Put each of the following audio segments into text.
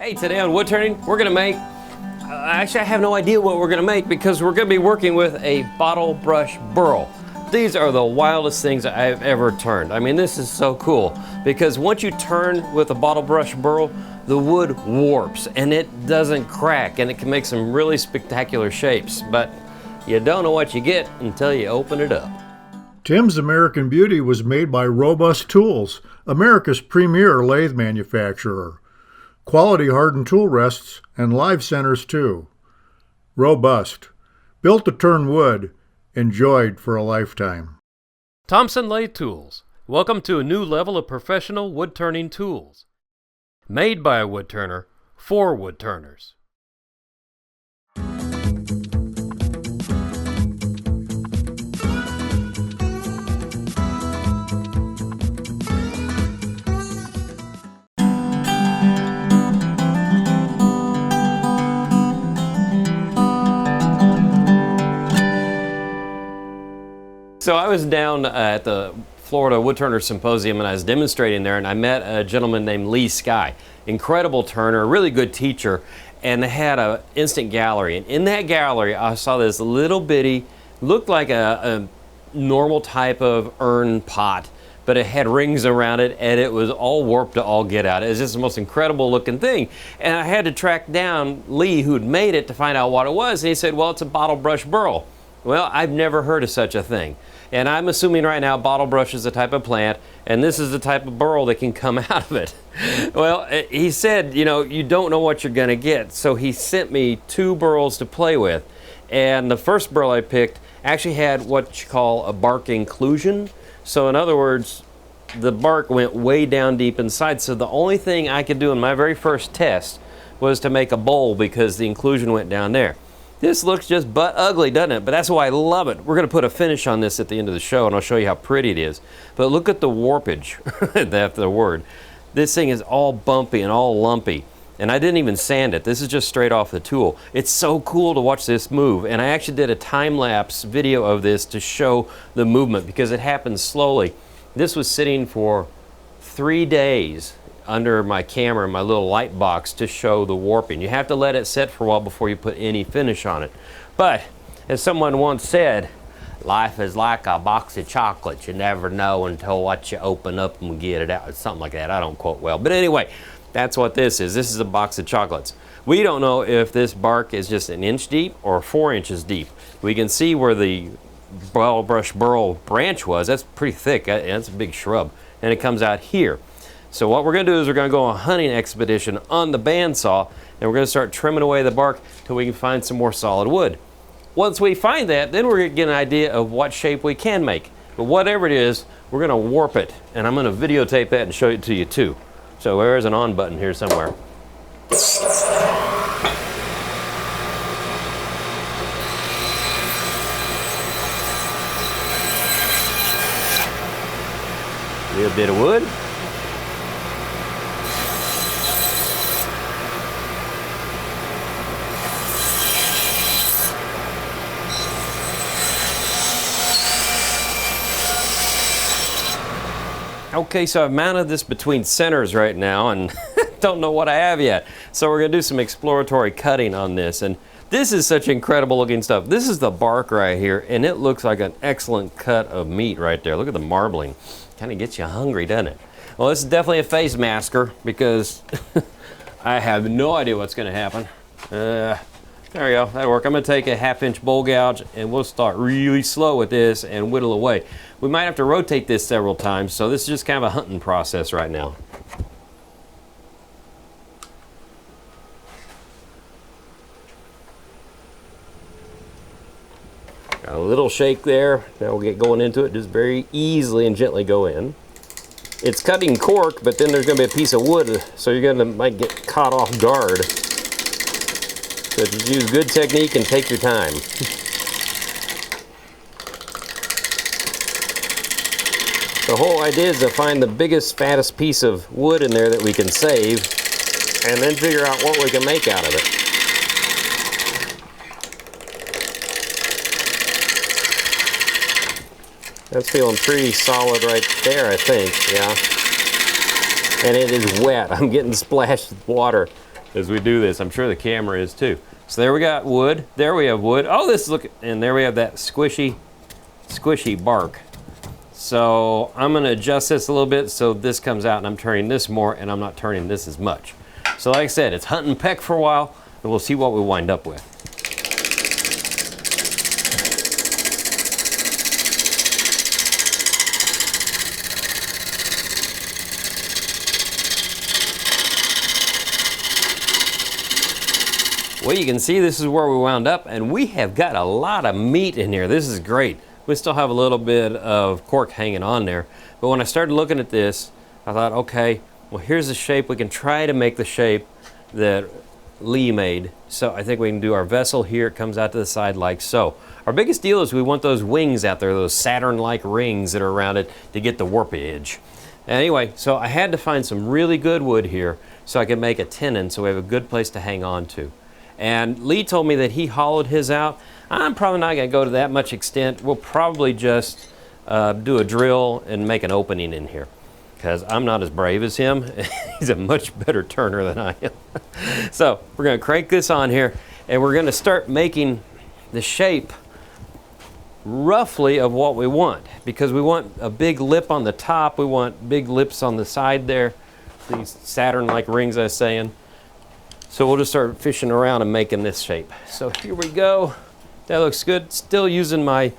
Hey, today on Woodturning, we're gonna make, actually I have no idea what we're gonna make because we're gonna be working with a bottle brush burl. These are the wildest things I've ever turned. I mean, this is so cool because once you turn with a bottle brush burl, the wood warps and it doesn't crack and it can make some really spectacular shapes, but you don't know what you get until you open it up. Tim's American Beauty was made by Robust Tools, America's premier lathe manufacturer. Quality hardened tool rests and live centers too. Robust. Built to turn wood. Enjoyed for a lifetime. Thompson Lathe Tools. Welcome to a new level of professional wood turning tools. Made by a wood turner for wood turners. So I was down at the Florida Woodturner Symposium and I was demonstrating there, and I met a gentleman named Lee Sky. Incredible turner, really good teacher, and they had an instant gallery. And in that gallery I saw this little bitty, looked like a normal type of urn pot, but it had rings around it and it was all warped to all get out. It was just the most incredible looking thing. And I had to track down Lee, who'd made it, to find out what it was. And he said, well, it's a bottle brush burl. Well, I've never heard of such a thing. And I'm assuming right now bottle brush is a type of plant, and this is the type of burl that can come out of it. Well, he said, you know, you don't know what you're gonna get. So he sent me two burls to play with. And the first burl I picked actually had what you call a bark inclusion. So in other words, the bark went way down deep inside. So the only thing I could do in my very first test was to make a bowl because the inclusion went down there. This looks just butt ugly, doesn't it? But that's why I love it. We're gonna put a finish on this at the end of the show and I'll show you how pretty it is. But look at the warpage, that's the word. This thing is all bumpy and all lumpy. And I didn't even sand it. This is just straight off the tool. It's so cool to watch this move. And I actually did a time-lapse video of this to show the movement because it happens slowly. This was sitting for 3 days under my camera, my little light box, to show the warping. You have to let it set for a while before you put any finish on it. But as someone once said, life is like a box of chocolates. You never know until what you open up and get it out. It's something like that. I don't quote well. But anyway, that's what this is. This is a box of chocolates. We don't know if this bark is just 1 inch deep or 4 inches deep. We can see where the bottle brush burl branch was. That's pretty thick. That's a big shrub. And it comes out here. So what we're going to do is we're going to go on a hunting expedition on the bandsaw, and we're going to start trimming away the bark till we can find some more solid wood. Once we find that, then we're going to get an idea of what shape we can make. But whatever it is, we're going to warp it, and I'm going to videotape that and show it to you too. So there's an on button here somewhere. A bit of wood. Okay, so I've mounted this between centers right now and don't know what I have yet. So we're gonna do some exploratory cutting on this. And this is such incredible looking stuff. This is the bark right here, and it looks like an excellent cut of meat right there. Look at the marbling. Kind of gets you hungry, doesn't it? Well, this is definitely a face masker because I have no idea what's gonna happen. There we go, that'll work. I'm gonna take a 1/2 inch bowl gouge and we'll start really slow with this and whittle away. We might have to rotate this several times, so this is just kind of a hunting process right now. Got a little shake there. Now we'll get going into it. Just very easily and gently go in. It's cutting cork, but then there's gonna be a piece of wood, so you're gonna might get caught off guard. So just use good technique and take your time. The whole idea is to find the biggest, fattest piece of wood in there that we can save, and then figure out what we can make out of it. That's feeling pretty solid right there, I think, yeah. And it is wet. I'm getting splashed with water. as we do this. I'm sure the camera is too. So there we got wood. There we have wood. Oh, this look, and there we have that squishy bark. So I'm going to adjust this a little bit so this comes out, and I'm turning this more, and I'm not turning this as much. So like I said, it's hunt and peck for a while, and we'll see what we wind up with. Well, you can see this is where we wound up, and we have got a lot of meat in here. This is great. We still have a little bit of cork hanging on there, but when I started looking at this, I thought, okay, well, here's the shape. We can try to make the shape that Lee made. So I think we can do our vessel here. It comes out to the side like so. Our biggest deal is we want those wings out there, those Saturn-like rings that are around it to get the warpage. Anyway, so I had to find some really good wood here so I could make a tenon so we have a good place to hang on to. And Lee told me that he hollowed his out. I'm probably not going to go to that much extent. We'll probably just do a drill and make an opening in here, because I'm not as brave as him. He's a much better turner than I am. So we're going to crank this on here, and we're going to start making the shape roughly of what we want, because we want a big lip on the top. We want big lips on the side there, these Saturn-like rings I was saying. So we'll just start fishing around and making this shape. So here we go. That looks good. Still using my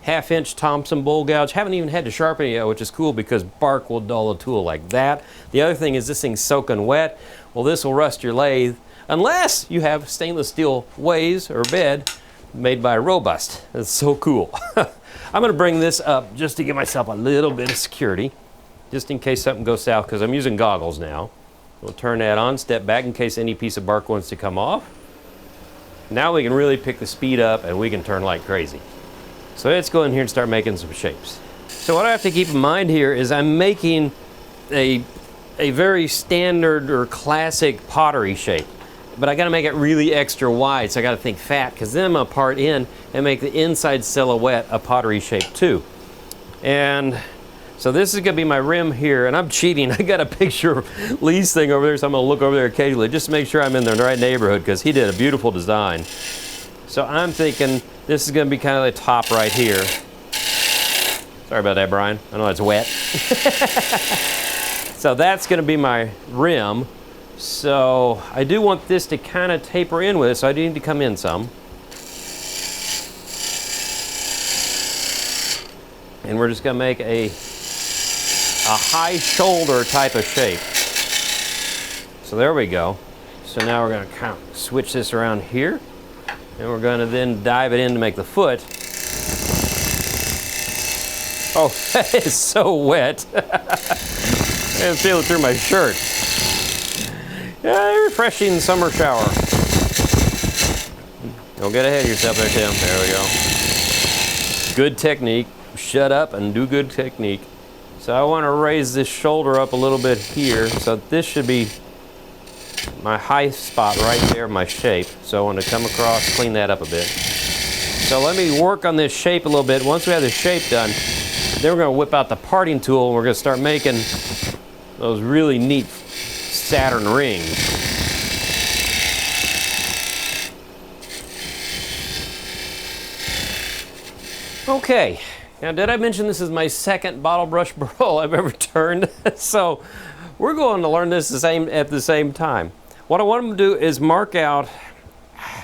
1/2-inch Thompson bowl gouge. Haven't even had to sharpen it yet, which is cool because bark will dull a tool like that. The other thing is this thing's soaking wet. Well, this will rust your lathe unless you have stainless steel ways or bed made by Robust. That's so cool. I'm going to bring this up just to give myself a little bit of security, just in case something goes south, because I'm using goggles now. We'll turn that on, step back in case any piece of bark wants to come off. Now we can really pick the speed up and we can turn like crazy. So let's go in here and start making some shapes. So what I have to keep in mind here is I'm making a very standard or classic pottery shape, but I got to make it really extra wide, so I got to think fat, because then I'm going to part in and make the inside silhouette a pottery shape too. And so this is going to be my rim here, and I'm cheating. I got a picture of Lee's thing over there, so I'm going to look over there occasionally just to make sure I'm in the right neighborhood, because he did a beautiful design. So I'm thinking this is going to be kind of the top right here. Sorry about that, Brian. I know it's wet. So that's going to be my rim. So I do want this to kind of taper in with it, so I do need to come in some. And we're just going to make a high shoulder type of shape. So there we go. So now we're going to kind of switch this around here, and we're going to then dive it in to make the foot. Oh, that is so wet. I can feel it through my shirt. Yeah, refreshing summer shower. Don't get ahead of yourself there, Tim. There we go. Good technique. Shut up and do good technique. So I want to raise this shoulder up a little bit here. So this should be my high spot right there, my shape. So I want to come across, clean that up a bit. So let me work on this shape a little bit. Once we have the shape done, then we're going to whip out the parting tool, and we're going to start making those really neat Saturn rings. Okay. Now, did I mention this is my second bottle brush burl I've ever turned? So we're going to learn this at the same time. What I want to do is mark out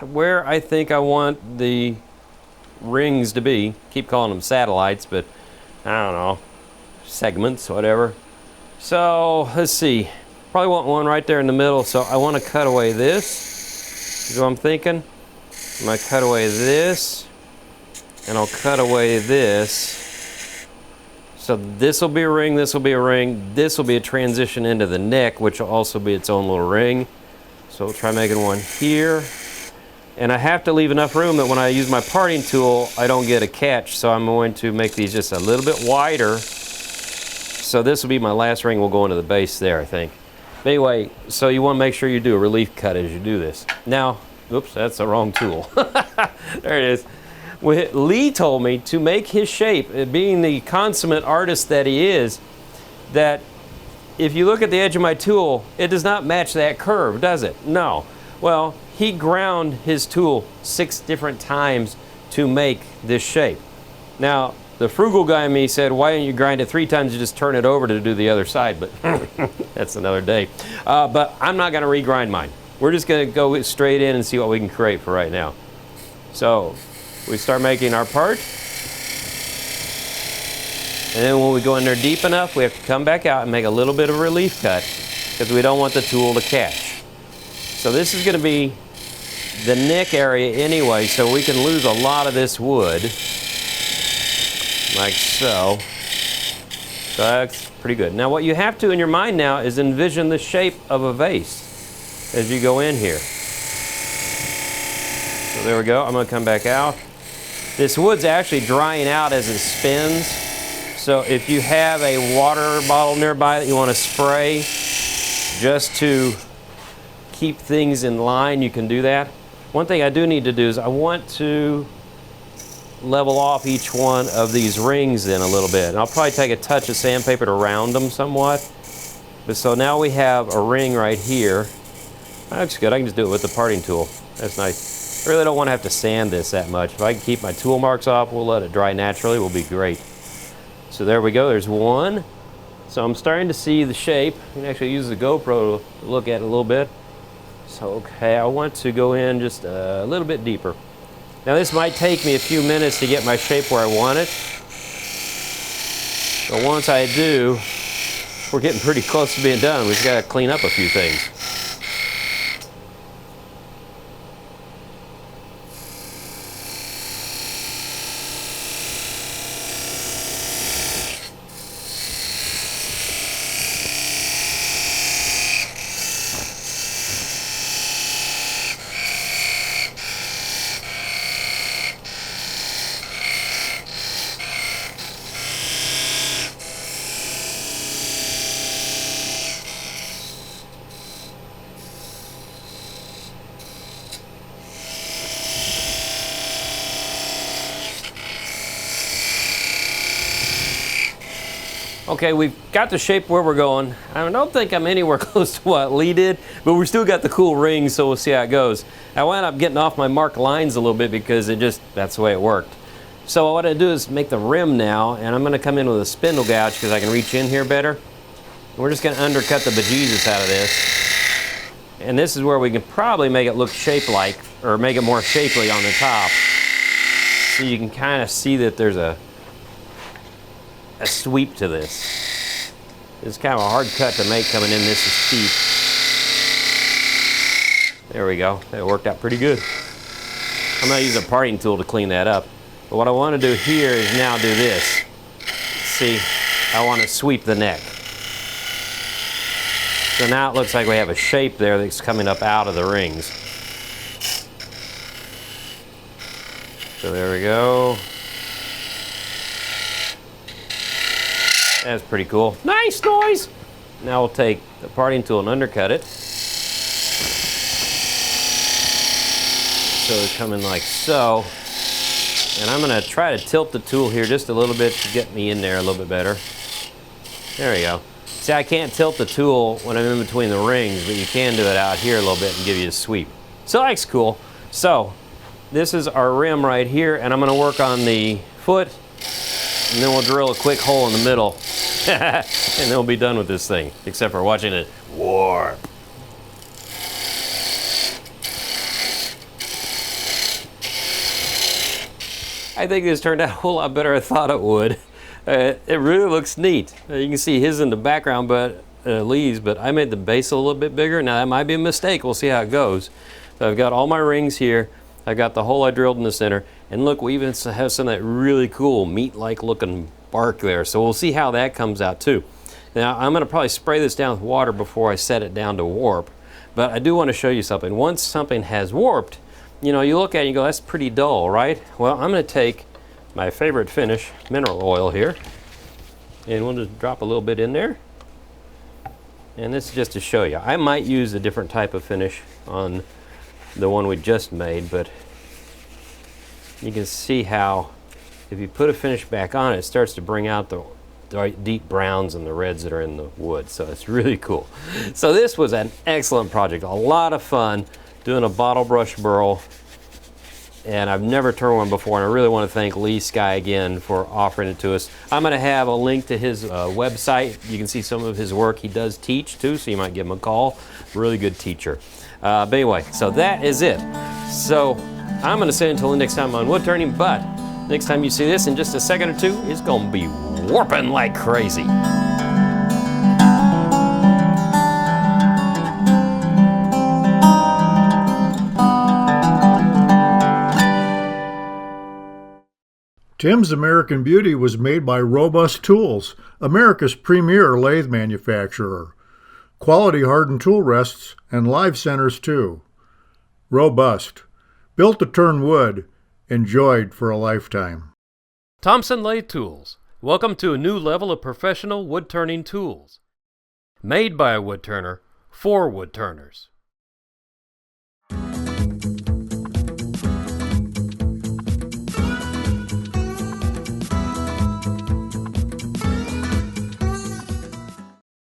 where I think I want the rings to be. Keep calling them satellites, but I don't know, segments, whatever. So let's see. Probably want one right there in the middle. So I want to cut away this. Is what I'm thinking. I'm going to cut away this. And I'll cut away this. So this will be a ring, this will be a ring, this will be a transition into the neck, which will also be its own little ring. So we'll try making one here. And I have to leave enough room that when I use my parting tool, I don't get a catch. So I'm going to make these just a little bit wider. So this will be my last ring. We'll go into the base there, I think. But anyway, so you want to make sure you do a relief cut as you do this. Now, oops, that's the wrong tool. There it is. Lee told me to make his shape, being the consummate artist that he is, that if you look at the edge of my tool, it does not match that curve, does it? No. Well, he ground his tool 6 different times to make this shape. Now, the frugal guy in me said, why don't you grind it 3 times and just turn it over to do the other side? But that's another day. But I'm not going to regrind mine. We're just going to go straight in and see what we can create for right now. So we start making our part. And then when we go in there deep enough, we have to come back out and make a little bit of a relief cut because we don't want the tool to catch. So this is going to be the nick area anyway, so we can lose a lot of this wood. Like so. So that's pretty good. Now what you have to in your mind now is envision the shape of a vase as you go in here. So there we go. I'm going to come back out. This wood's actually drying out as it spins. So if you have a water bottle nearby that you want to spray just to keep things in line, you can do that. One thing I do need to do is I want to level off each one of these rings in a little bit. And I'll probably take a touch of sandpaper to round them somewhat. But so now we have a ring right here. That's good. I can just do it with the parting tool. That's nice. I really don't want to have to sand this that much. If I can keep my tool marks off, we'll let it dry naturally. Will be great. So there we go. There's one. So I'm starting to see the shape. I can actually use the GoPro to look at it a little bit. So okay, I want to go in just a little bit deeper. Now this might take me a few minutes to get my shape where I want it. But once I do, we're getting pretty close to being done. We've got to clean up a few things. Okay, we've got the shape where we're going. I don't think I'm anywhere close to what Lee did, but we still got the cool rings, so we'll see how it goes. I wound up getting off my marked lines a little bit because that's the way it worked. So what I do is make the rim now, and I'm going to come in with a spindle gouge because I can reach in here better. And we're just going to undercut the bejesus out of this. And this is where we can probably make it look shape-like, or make it more shapely on the top. So you can kind of see that there's a sweep to this. It's kind of a hard cut to make coming in this steep. There we go. That worked out pretty good. I'm going to use a parting tool to clean that up. But what I want to do here is now do this. See, I want to sweep the neck. So now it looks like we have a shape there that's coming up out of the rings. So there we go. That's pretty cool. Nice noise! Now we'll take the parting tool and undercut it. So it's coming like so. And I'm going to try to tilt the tool here just a little bit to get me in there a little bit better. There we go. See, I can't tilt the tool when I'm in between the rings, but you can do it out here a little bit and give you a sweep. So that's cool. So this is our rim right here, and I'm going to work on the foot, and then we'll drill a quick hole in the middle. And then we'll be done with this thing, except for watching it warp. I think this turned out a whole lot better than I thought it would. It really looks neat. You can see his in the background, but Lee's, but I made the base a little bit bigger. Now that might be a mistake. We'll see how it goes. So I've got all my rings here. I've got the hole I drilled in the center. And look, we even have some of that really cool meat-like looking bark there. So we'll see how that comes out too. Now I'm gonna probably spray this down with water before I set it down to warp. But I do want to show you something. Once something has warped, you know, you look at it and you go, that's pretty dull, right? Well, I'm gonna take my favorite finish, mineral oil here, and we'll just drop a little bit in there. And this is just to show you. I might use a different type of finish on the one we just made, but you can see how if you put a finish back on it, it starts to bring out the deep browns and the reds that are in the wood. So it's really cool. So this was an excellent project. A lot of fun doing a bottle brush burl. And I've never turned one before, and I really want to thank Lee Sky again for offering it to us. I'm going to have a link to his website. You can see some of his work. He does teach too, so you might give him a call. Really good teacher. But anyway, so that is it. So I'm going to say until the next time on wood turning, but next time you see this in just a second or two, it's going to be warping like crazy. Tim's American Beauty was made by Robust Tools, America's premier lathe manufacturer. Quality hardened tool rests and live centers too. Robust. Built to turn wood. Enjoyed for a lifetime. Thompson Lathe Tools. Welcome to a new level of professional wood turning tools. Made by a woodturner for woodturners.